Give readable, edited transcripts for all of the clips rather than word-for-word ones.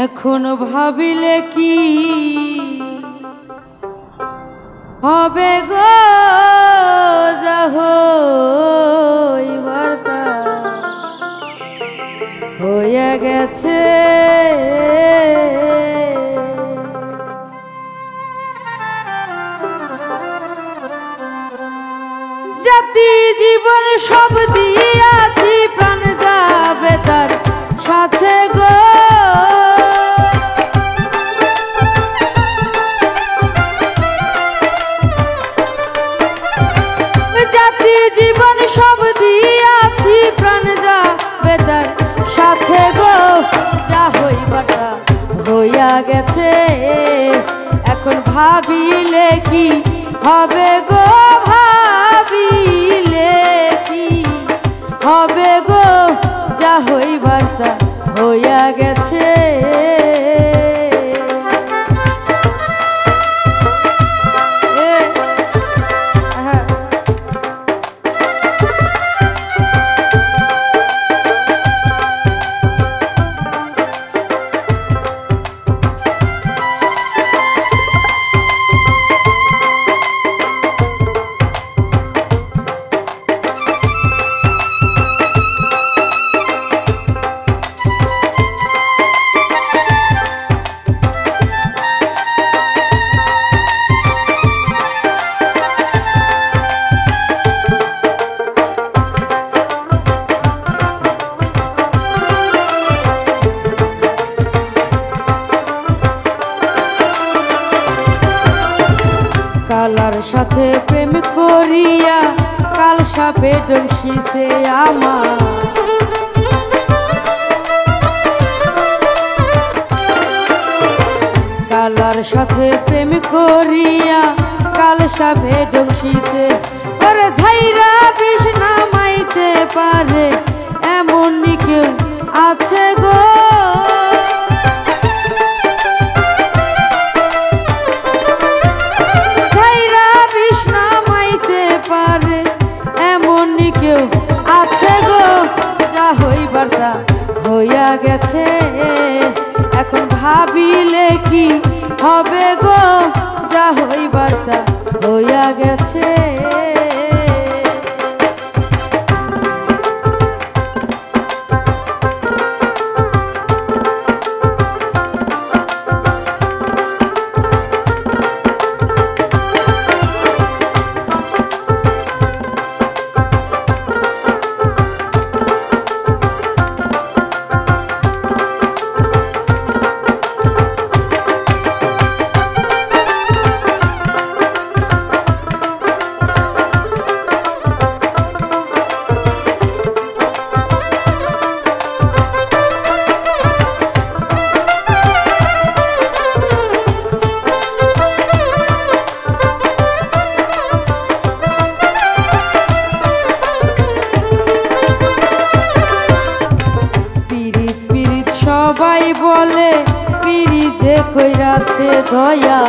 এখন ভাবিলে কি হবে গো, যা হইবার তা হইয়া গেছে। জাতি জীবন সব দিয়াছি, প্রাণ যাবে তার সাথে গো। জাতি জীবন সব দিয়াছি, প্রাণ যাবে তার সাথে গো। যা হইবার তা হইয়া গেছে। এখন ভাবিলে কি হবে গো, ভাবিলে কি হবে গো, যা হইবার তা হইয়া গেছে। কালার সাথে প্রেম করিয়া কাল সাপে ডংসিছে আমার। কালার সাথে প্রেম করিয়া কাল সাপে ডংসিছে। ওরে ঝাইরা বিষ নামাইতে পারে এমন কেউ আছে গো। আছে গো, যা হইবার তা হইয়া গেছে। এখন ভাবিলে কি হবে গো, যা হইবার তা হইয়া গেছে। সবাই বলে পিরি যে কইরাছে দয়া।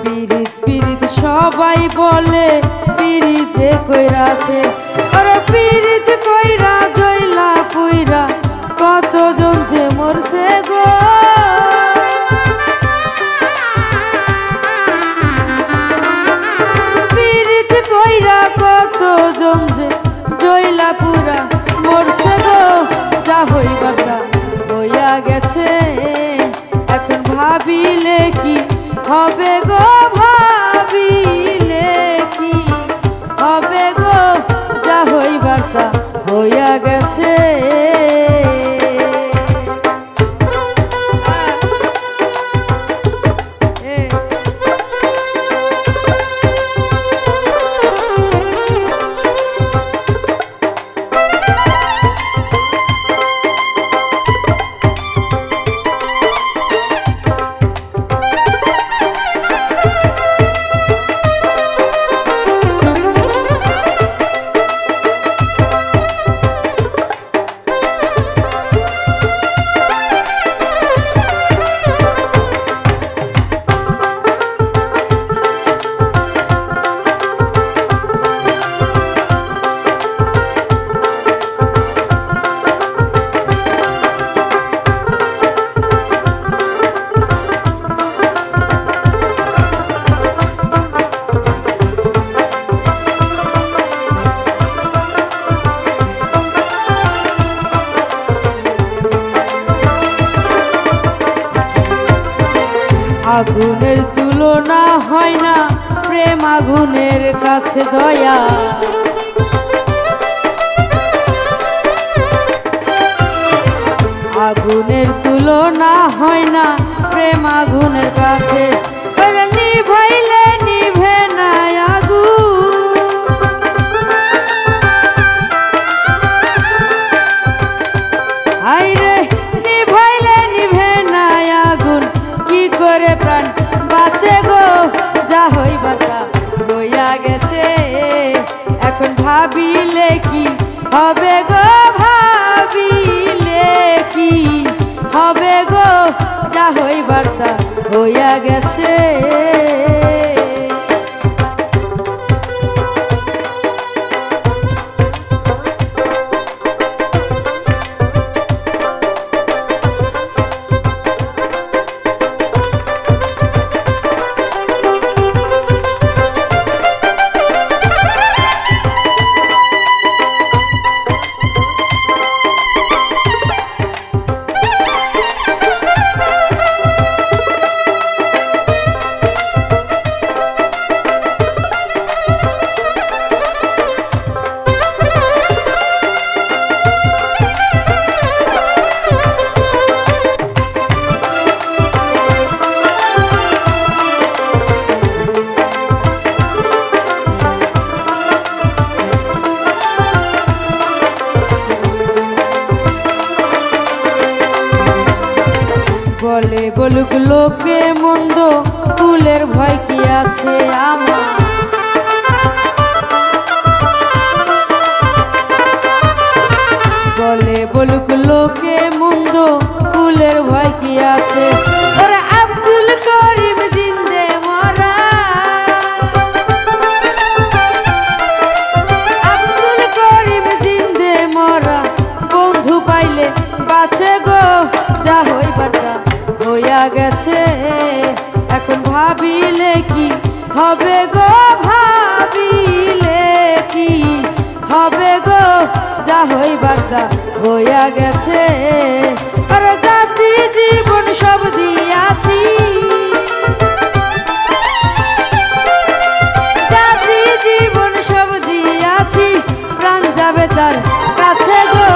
পিরিত পিরিত সবাই বলে পিরি যে কইরাছে। আরে পিরিত কইরা জইলা পুইরা কতজন যে মরছে গো। পিরিত কইরা কতজন যে জইলা পুরা মরছে গো। যা হইবার তা হইয়া গেছে। এখন ভাবিলে কি হবে গো, ভাবিলে কি হবে গো, যা হইবার তা হইয়া গেছে। প্রেম আগুনের কাছে দয়া। আগুনের তুলনা হয় না প্রেম আগুনের কাছে, নিভাইলে নিভে না আগুন। আইরে নিভাইলে নিভে না আগুন, কি করে প্রাণ বাঁচে গো, যা হইবার তা হইয়া গেছে। এখন ভাবিলে কি হবে গো, ভাবিলে কি হবে গো, যা হইবার তা হইয়া গেছে। বলে বলুক লোকে মন্দ, ফুলের ভয় কি আছে আমার। বলে বলুক লোকে মন্দ, ফুলের ভয় কি আছে। ওরে আব্দুল করিম জিন্দে মরা, আব্দুল করিম জিন্দে মরা, বন্ধু পাইলে বাঁচে গো, যা হইবার তা হইয়া গেছে। এখন ভাবিলে কি হবে গো, ভাবিলে কি হবে গো, যা হইবার তা হইয়া গেছে। আরে জাতি জীবন সব দিয়াছি, জাতি জীবন সব দিয়াছি, প্রাণ যাবে তার কাছে গো,